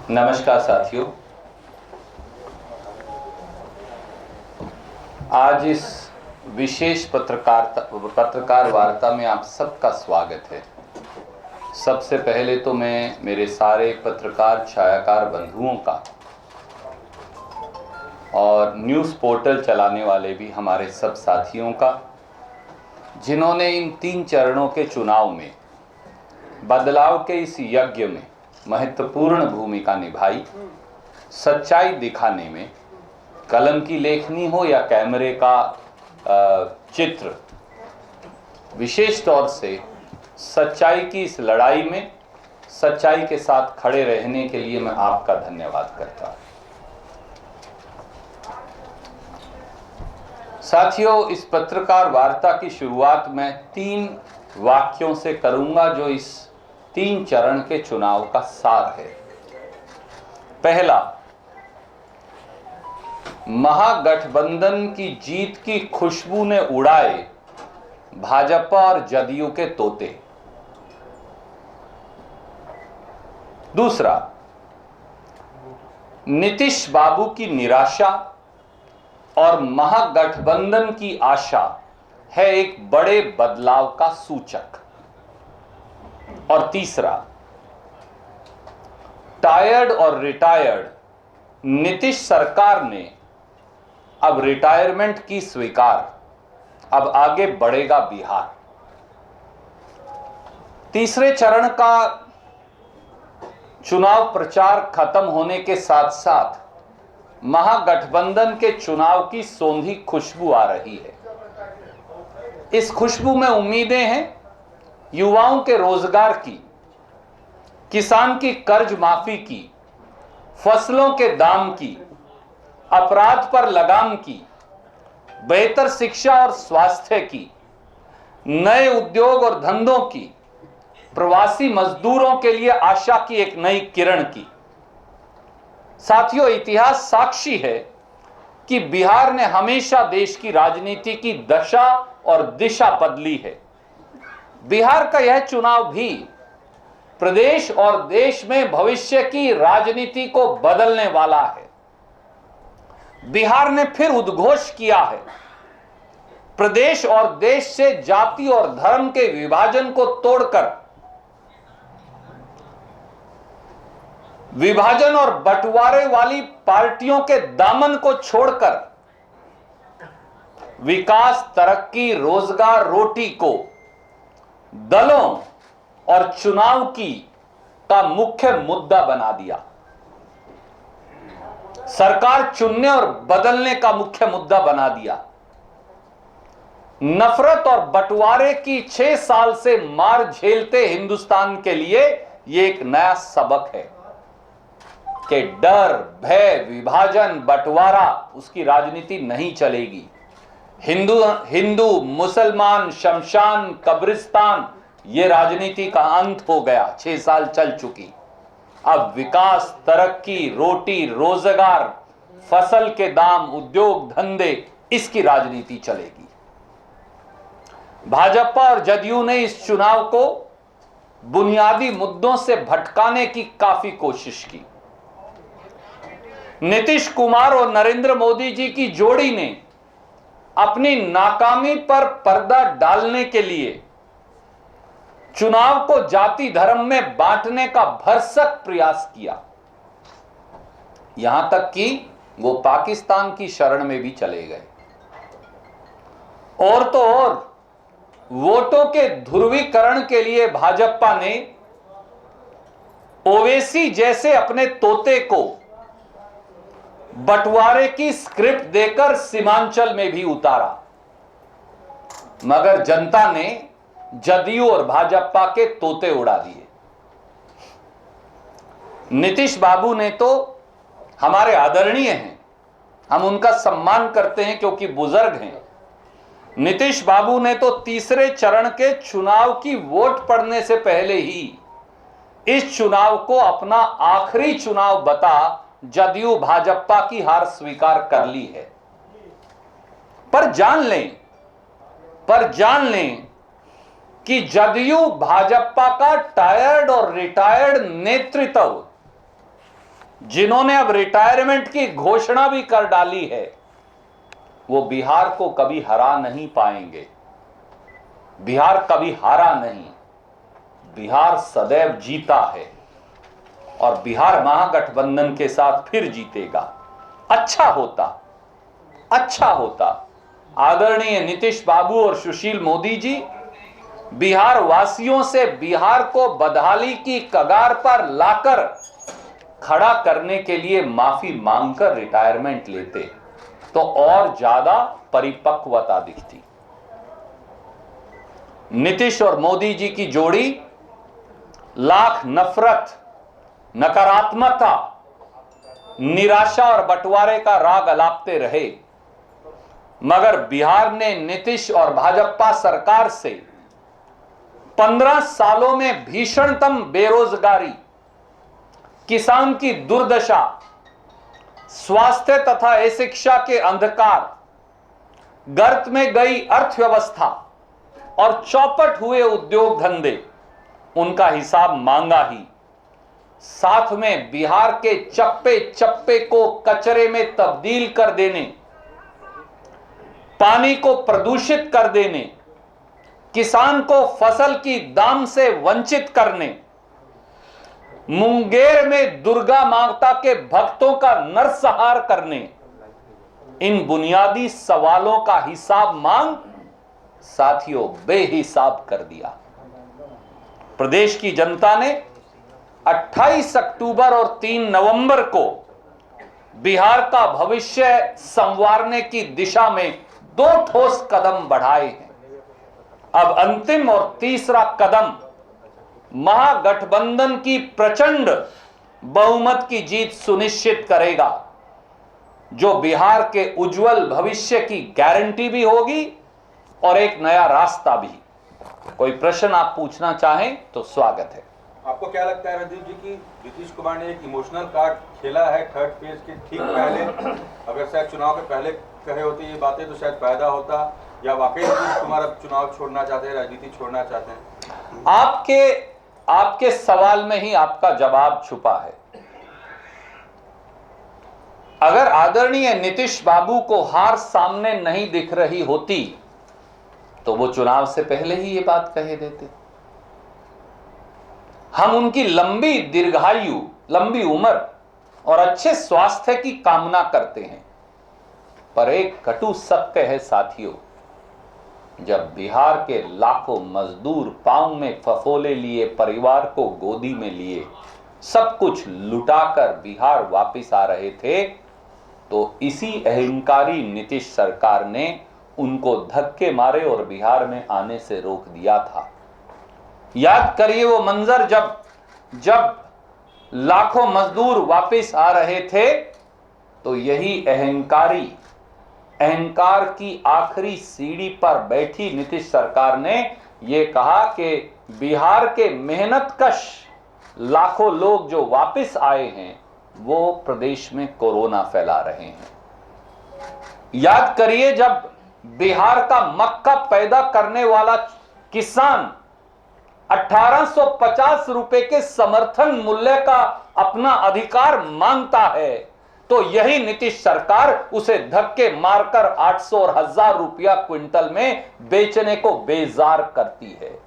नमस्कार साथियों, आज इस विशेष पत्रकार वार्ता में आप सबका स्वागत है। सबसे पहले तो मैं मेरे सारे पत्रकार छायाकार बंधुओं का और न्यूज़ पोर्टल चलाने वाले भी हमारे सब साथियों का, जिन्होंने इन 3 चरणों के चुनाव में बदलाव के इस यज्ञ में महत्वपूर्ण भूमिका निभाई, सच्चाई दिखाने में, कलम की लेखनी हो या कैमरे का चित्र, विशेष तौर से सच्चाई की इस लड़ाई में सच्चाई के साथ खड़े रहने के लिए मैं आपका धन्यवाद करता हूं। साथियों, इस पत्रकार वार्ता की शुरुआत मैं 3 वाक्यों से करूंगा जो इस 3 चरण के चुनाव का सार है। पहला, महागठबंधन की जीत की खुशबू ने उड़ाए भाजपा और जदयू के तोते। दूसरा, नीतीश बाबू की निराशा और महागठबंधन की आशा है एक बड़े बदलाव का सूचक। और तीसरा, टायर्ड और रिटायर्ड नीतीश सरकार ने अब रिटायरमेंट की स्वीकार, अब आगे बढ़ेगा बिहार। तीसरे चरण का चुनाव प्रचार खत्म होने के साथ साथ महागठबंधन के चुनाव की सौंधी खुशबू आ रही है। इस खुशबू में उम्मीदें हैं युवाओं के रोजगार की, किसान की कर्ज माफी की, फसलों के दाम की, अपराध पर लगाम की, बेहतर शिक्षा और स्वास्थ्य की, नए उद्योग और धंधों की, प्रवासी मजदूरों के लिए आशा की एक नई किरण की। साथियों, इतिहास साक्षी है कि बिहार ने हमेशा देश की राजनीति की दशा और दिशा बदली है। बिहार का यह चुनाव भी प्रदेश और देश में भविष्य की राजनीति को बदलने वाला है। बिहार ने फिर उद्घोष किया है, प्रदेश और देश से जाति और धर्म के विभाजन को तोड़कर, विभाजन और बंटवारे वाली पार्टियों के दामन को छोड़कर विकास, तरक्की, रोजगार, रोटी को दलों और चुनाव का मुख्य मुद्दा बना दिया। सरकार चुनने और बदलने का मुख्य मुद्दा बना दिया। नफरत और बंटवारे की 6 साल से मार झेलते हिंदुस्तान के लिए यह एक नया सबक है कि डर, भय, विभाजन, बंटवारा, उसकी राजनीति नहीं चलेगी। हिंदू मुसलमान, शमशान, कब्रिस्तान, ये राजनीति का अंत हो गया। 6 साल चल चुकी। अब विकास, तरक्की, रोटी, रोजगार, फसल के दाम, उद्योग धंधे, इसकी राजनीति चलेगी। भाजपा और जदयू ने इस चुनाव को बुनियादी मुद्दों से भटकाने की काफी कोशिश की। नीतीश कुमार और नरेंद्र मोदी जी की जोड़ी ने अपनी नाकामी पर पर्दा डालने के लिए चुनाव को जाति धर्म में बांटने का भरसक प्रयास किया। यहां तक कि वो पाकिस्तान की शरण में भी चले गए। और तो और, वोटों के ध्रुवीकरण के लिए भाजपा ने ओवैसी जैसे अपने तोते को बंटवारे की स्क्रिप्ट देकर सीमांचल में भी उतारा, मगर जनता ने जदयू और भाजपा के तोते उड़ा दिए। नीतीश बाबू ने तो, हमारे आदरणीय हैं, हम उनका सम्मान करते हैं क्योंकि बुजुर्ग हैं, नीतीश बाबू ने तो तीसरे चरण के चुनाव की वोट पड़ने से पहले ही इस चुनाव को अपना आखिरी चुनाव बता जदयू भाजपा की हार स्वीकार कर ली है। पर जान लें कि जदयू भाजपा का टायर्ड और रिटायर्ड नेतृत्व जिन्होंने अब रिटायरमेंट की घोषणा भी कर डाली है, वो बिहार को कभी हरा नहीं पाएंगे। बिहार कभी हारा नहीं, बिहार सदैव जीता है और बिहार महागठबंधन के साथ फिर जीतेगा। अच्छा होता आदरणीय नीतीश बाबू और सुशील मोदी जी बिहार वासियों से बिहार को बदहाली की कगार पर लाकर खड़ा करने के लिए माफी मांगकर रिटायरमेंट लेते तो और ज्यादा परिपक्वता दिखती। नीतीश और मोदी जी की जोड़ी लाख नफरत, नकारात्मकता, निराशा और बंटवारे का राग अलापते रहे, मगर बिहार ने नीतीश और भाजपा सरकार से 15 सालों में भीषणतम बेरोजगारी, किसान की दुर्दशा, स्वास्थ्य तथा अशिक्षा के अंधकार, गर्त में गई अर्थव्यवस्था और चौपट हुए उद्योग धंधे, उनका हिसाब मांगा ही। साथ में बिहार के चप्पे चप्पे को कचरे में तब्दील कर देने, पानी को प्रदूषित कर देने, किसान को फसल की दाम से वंचित करने, मुंगेर में दुर्गा माता के भक्तों का नरसंहार करने, इन बुनियादी सवालों का हिसाब मांग साथियों बेहिसाब कर दिया। प्रदेश की जनता ने 28 अक्टूबर और 3 नवंबर को बिहार का भविष्य संवारने की दिशा में 2 ठोस कदम बढ़ाए हैं। अब अंतिम और तीसरा कदम महागठबंधन की प्रचंड बहुमत की जीत सुनिश्चित करेगा, जो बिहार के उज्जवल भविष्य की गारंटी भी होगी और एक नया रास्ता भी। कोई प्रश्न आप पूछना चाहें तो स्वागत है। आपको क्या लगता है रणदीप जी की नीतीश कुमार ने एक इमोशनल कार्ड खेला है थर्ड फेज के ठीक पहले? अगर शायद चुनाव के पहले कहे होते ये बातें तो शायद फायदा होता, या वाकई नीतीश कुमार अब चुनाव छोड़ना चाहते हैं, राजनीति छोड़ना चाहते हैं? आपके सवाल में ही आपका जवाब छुपा है। अगर आदरणीय नीतीश बाबू को हार सामने नहीं दिख रही होती तो वो चुनाव से पहले ही ये बात कहे देते। हम उनकी लंबी दीर्घायु, लंबी उम्र और अच्छे स्वास्थ्य की कामना करते हैं, पर एक कटु सत्य है साथियों, जब बिहार के लाखों मजदूर पांव में फफोले लिए, परिवार को गोदी में लिए, सब कुछ लुटाकर बिहार वापस आ रहे थे, तो इसी अहंकारी नीतीश सरकार ने उनको धक्के मारे और बिहार में आने से रोक दिया था। याद करिए वो मंजर जब लाखों मजदूर वापस आ रहे थे, तो यही अहंकार की आखिरी सीढ़ी पर बैठी नीतीश सरकार ने यह कहा कि बिहार के मेहनतकश लाखों लोग जो वापस आए हैं वो प्रदेश में कोरोना फैला रहे हैं। याद करिए जब बिहार का मक्का पैदा करने वाला किसान 1850 रुपए के समर्थन मूल्य का अपना अधिकार मांगता है, तो यही नीतीश सरकार उसे धक्के मारकर 800 और 1000 रुपया क्विंटल में बेचने को बेजार करती है।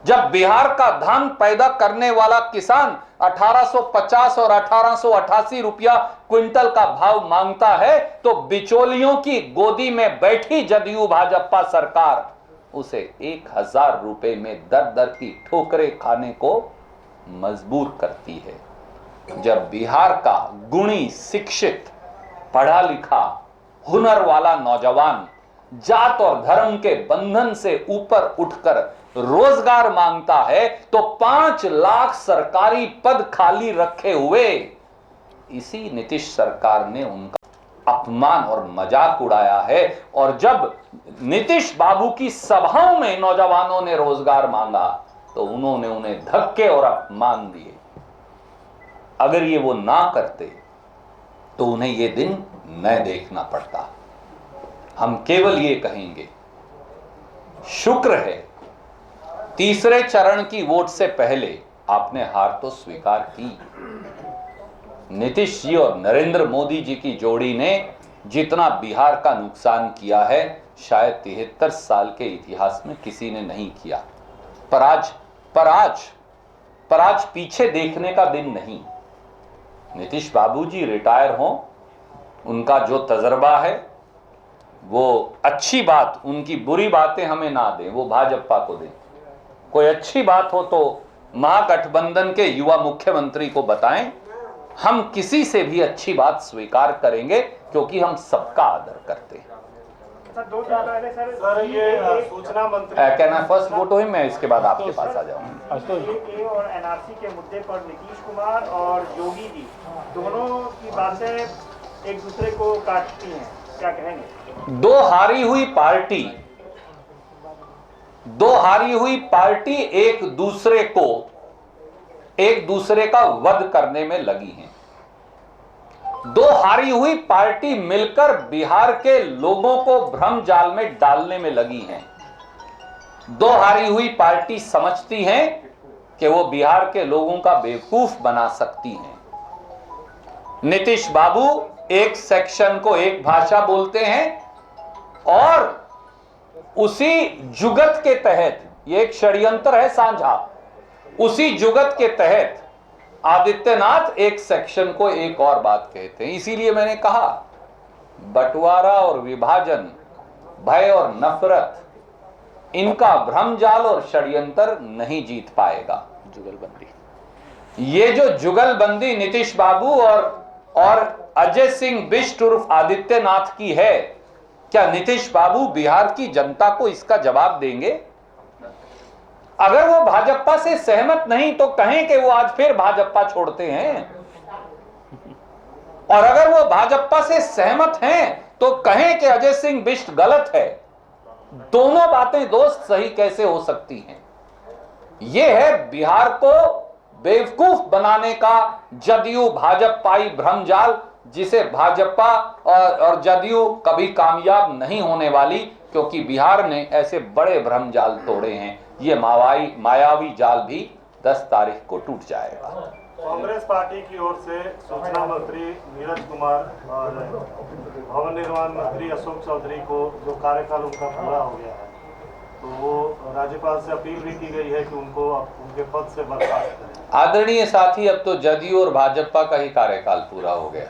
जब बिहार का धान पैदा करने वाला किसान 1850 और 1888 रुपया क्विंटल का भाव मांगता है, तो बिचौलियों की गोदी में बैठी जदयू भाजपा सरकार उसे 1000 रुपए में दर दर की ठोकरें खाने को मजबूर करती है। जब बिहार का गुणी, शिक्षित, पढ़ा लिखा, हुनर वाला नौजवान जात और धर्म के बंधन से ऊपर उठकर रोजगार मांगता है, तो 5 लाख सरकारी पद खाली रखे हुए इसी नीतीश सरकार ने उनका अपमान और मजाक उड़ाया है। और जब नीतीश बाबू की सभाओं में नौजवानों ने रोजगार मांगा तो उन्होंने उन्हें धक्के और अपमान दिए। अगर ये वो ना करते तो उन्हें ये दिन न देखना पड़ता। हम केवल ये कहेंगे, शुक्र है तीसरे चरण की वोट से पहले आपने हार तो स्वीकार की, नीतीश जी और नरेंद्र मोदी जी की जोड़ी ने जितना बिहार का नुकसान किया है शायद 73 साल के इतिहास में किसी ने नहीं किया। पर आज पीछे देखने का दिन नहीं। नीतीश बाबूजी रिटायर हों, उनका जो तजर्बा है वो अच्छी बात, उनकी बुरी बातें हमें ना दें, वो भाजपा को दें। कोई अच्छी बात हो तो महागठबंधन के युवा मुख्यमंत्री को बताएं। हम किसी से भी अच्छी बात स्वीकार करेंगे क्योंकि हम सबका आदर करते हैं। सर ये सूचना मंत्री can I first go to him, मैं इसके बाद आपके पास आ जाऊंगा। ए और एनआरसी के मुद्दे पर नीतीश कुमार और योगी जी दोनों की बातें एक दूसरे को काटती हैं, क्या कहेंगे? दो हारी हुई पार्टी एक दूसरे का वध करने में लगी हैं। दो हारी हुई पार्टी मिलकर बिहार के लोगों को भ्रम जाल में डालने में लगी हैं। दो हारी हुई पार्टी समझती हैं कि वो बिहार के लोगों का बेवकूफ बना सकती हैं। नीतीश बाबू एक सेक्शन को एक भाषा बोलते हैं और उसी जुगत के तहत, ये एक षड्यंत्र है साझा, उसी जुगत के तहत आदित्यनाथ एक सेक्शन को एक और बात कहते हैं। इसीलिए मैंने कहा बंटवारा और विभाजन, भय और नफरत, इनका भ्रमजाल और षड्यंत्र नहीं जीत पाएगा। जुगलबंदी, ये जो जुगलबंदी नीतीश बाबू और अजय सिंह बिष्ट उर्फ आदित्यनाथ की है, क्या नीतीश बाबू बिहार की जनता को इसका जवाब देंगे? अगर वो भाजपा से सहमत नहीं तो कहें कि वो आज फिर भाजपा छोड़ते हैं, और अगर वो भाजपा से सहमत हैं तो कहें कि अजय सिंह बिष्ट गलत है। दोनों बातें दोस्त सही कैसे हो सकती हैं? यह है बिहार को बेवकूफ बनाने का जदयू भाजपाई भ्रमजाल, जिसे भाजपा और जदयू कभी कामयाब नहीं होने वाली, क्योंकि बिहार ने ऐसे बड़े भ्रमजाल तोड़े हैं। ये मायावी जाल भी 10 तारीख को टूट जाएगा। कांग्रेस पार्टी की ओर से सूचना मंत्री नीरज कुमार और भवन निर्माण मंत्री अशोक चौधरी को जो कार्यकाल उनका पूरा हो गया है, तो वो राज्यपाल से अपील भी की गई है कि उनको उनके पद से बर्खास्त करें। आदरणीय साथी, अब तो जदयू और भाजपा का ही कार्यकाल पूरा हो गया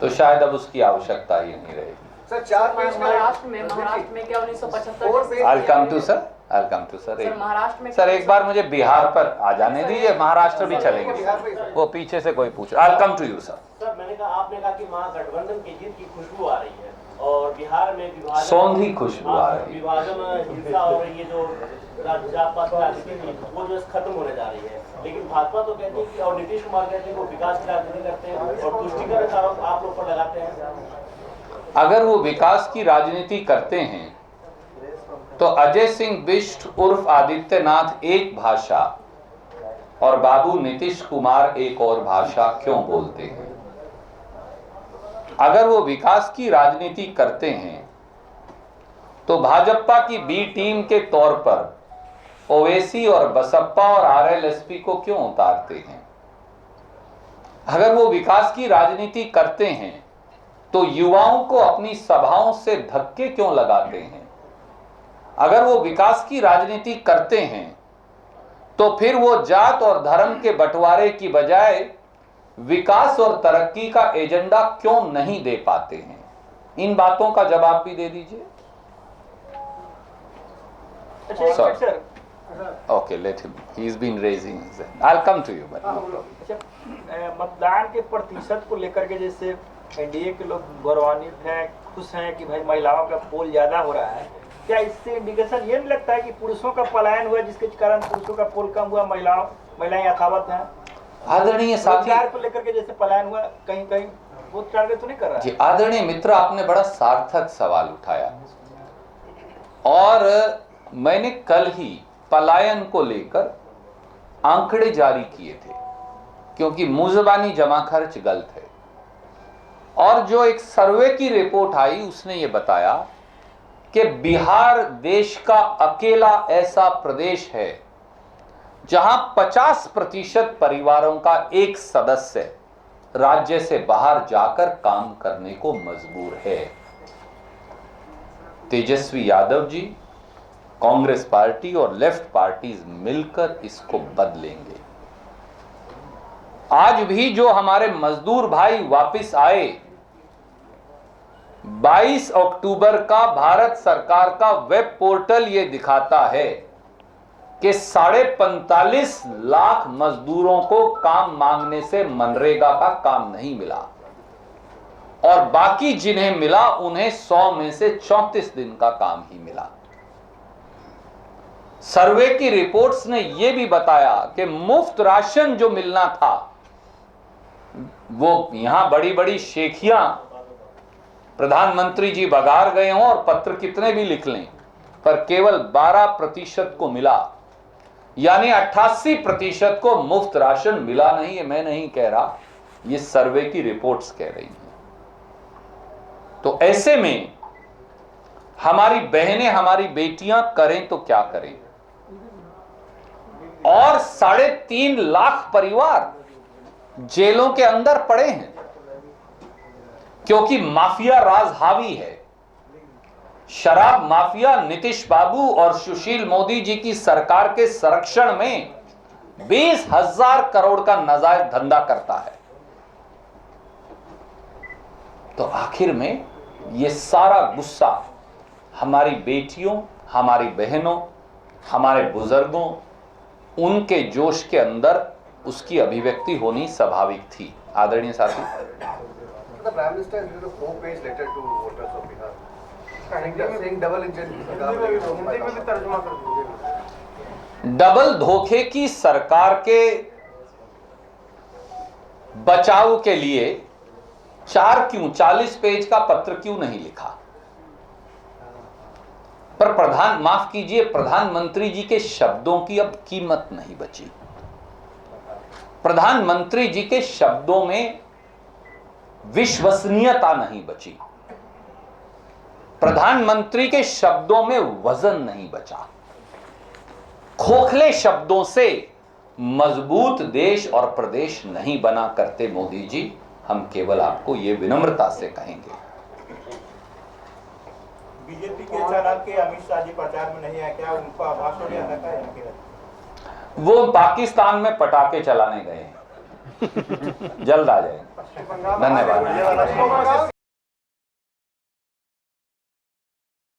तो शायद अब उसकी आवश्यकता ही नहीं रहेगी। सर, 4 पेज महाराष्ट्र में क्या 1975 I'll come to sir. Maharashtra में सर एक बार मुझे बिहार पर आ जाने दीजिए, महाराष्ट्र भी चलेंगे। वो पीछे से कोई पूछ रहा। I'll come to you sir. Sir, मैंने कहा, आपने कहा कि महागठबंधन की जीत की खुशबू आ रही है और बिहार में विभाजन, सौंधी खुशबू आ रही है। विभाजन, हिंसा और ये जो जात-पात राजनीति थी वो जो खत्म होने जा रही है। लेकिन भाजपा तो कहती है कि, और नीतीश कुमार कहते हैं वो विकास की राजनीति करते हैं और तुष्टिकरण का आरोप आप लोग पर लगाते हैं। अगर वो विकास की राजनीति करते हैं तो अजय सिंह बिष्ट उर्फ आदित्यनाथ एक भाषा और बाबू नीतीश कुमार एक और भाषा क्यों बोलते हैं? अगर वो विकास की राजनीति करते हैं तो भाजपा की बी टीम के तौर पर ओवैसी और बसपा और आरएलएसपी को क्यों उतारते हैं? अगर वो विकास की राजनीति करते हैं तो युवाओं को अपनी सभाओं से धक्के क्यों लगाते हैं? अगर वो विकास की राजनीति करते हैं तो फिर वो जात और धर्म के बंटवारे की बजाय विकास और तरक्की का एजेंडा क्यों नहीं दे पाते हैं? इन बातों का जवाब भी दे दीजिए। Okay, let him. He's been raising his hand. I'll come to you, but no problem. मतदान के प्रतिशत को लेकर के जैसे एनडीए के लोग गौरवान्वित हैं, खुश हैं कि भाई महिलाओं का पोल ज्यादा हो रहा है। क्या इससे इंडिकेशन ये नहीं लगता है कि पुरुषों का पलायन हुआ, जिसके कारण पुरुषों का पोल कम हुआ, महिलाएं यथावत हैं? आदरणीय साथी, रोजगार को लेकर के जैसे पलायन हुआ, कहीं कहीं वो टारगेट तो नहीं कर रहा है? जी आदरणीय मित्र, आपने बड़ा सार्थक सवाल उठाया और मैंने कल ही पलायन को लेकर आंकड़े जारी किए थे, क्योंकि मुजबानी जमा खर्च गलत है। और जो एक सर्वे की रिपोर्ट आई उसने ये बताया कि बिहार देश का अकेला ऐसा प्रदेश है जहां 50% परिवारों का एक सदस्य राज्य से बाहर जाकर काम करने को मजबूर है। तेजस्वी यादव जी, कांग्रेस पार्टी और लेफ्ट पार्टीज मिलकर इसको बदलेंगे। आज भी जो हमारे मजदूर भाई वापस आए, 22 अक्टूबर का भारत सरकार का वेब पोर्टल यह दिखाता है कि 45.5 लाख मजदूरों को काम मांगने से मनरेगा का काम नहीं मिला और बाकी जिन्हें मिला उन्हें 100 में से 34 दिन का काम ही मिला। सर्वे की रिपोर्ट्स ने यह भी बताया कि मुफ्त राशन जो मिलना था, वो यहां बड़ी बड़ी शेखियां प्रधानमंत्री जी बगार गए हों और पत्र कितने भी लिख लें, पर केवल 12% को मिला, यानी 88% को मुफ्त राशन मिला नहीं है। मैं नहीं कह रहा, ये सर्वे की रिपोर्ट्स कह रही हैं। तो ऐसे में हमारी बहनें, हमारी बेटियां करें तो क्या करें? और 3.5 लाख परिवार जेलों के अंदर पड़े हैं क्योंकि माफिया राज हावी है। शराब माफिया नीतीश बाबू और सुशील मोदी जी की सरकार के संरक्षण में 20,000 करोड़ का नाजायज धंधा करता है। तो आखिर में ये सारा गुस्सा हमारी बेटियों, हमारी बहनों, हमारे बुजुर्गों, उनके जोश के अंदर उसकी अभिव्यक्ति होनी स्वाभाविक थी। आदरणीय साथी, The Prime Minister has written a 4-page letter to voters of Bihar, saying double engine की सरकार बनेगी। डबल धोखे की सरकार के बचाव के लिए 40 पेज का पत्र क्यों नहीं लिखा? पर माफ कीजिए, प्रधानमंत्री जी के शब्दों की अब कीमत नहीं बची। प्रधानमंत्री जी के शब्दों में विश्वसनीयता नहीं बची। प्रधानमंत्री के शब्दों में वजन नहीं बचा। खोखले शब्दों से मजबूत देश और प्रदेश नहीं बना करते मोदी जी। हम केवल आपको यह विनम्रता से कहेंगे। बीजेपी के अचानक के अमित शाह जी प्रचार में नहीं आए, क्या उनको आभास हो गया था? वो पाकिस्तान में पटाखे चलाने गए हैं। जल्द आ जाएंगे। धन्यवाद।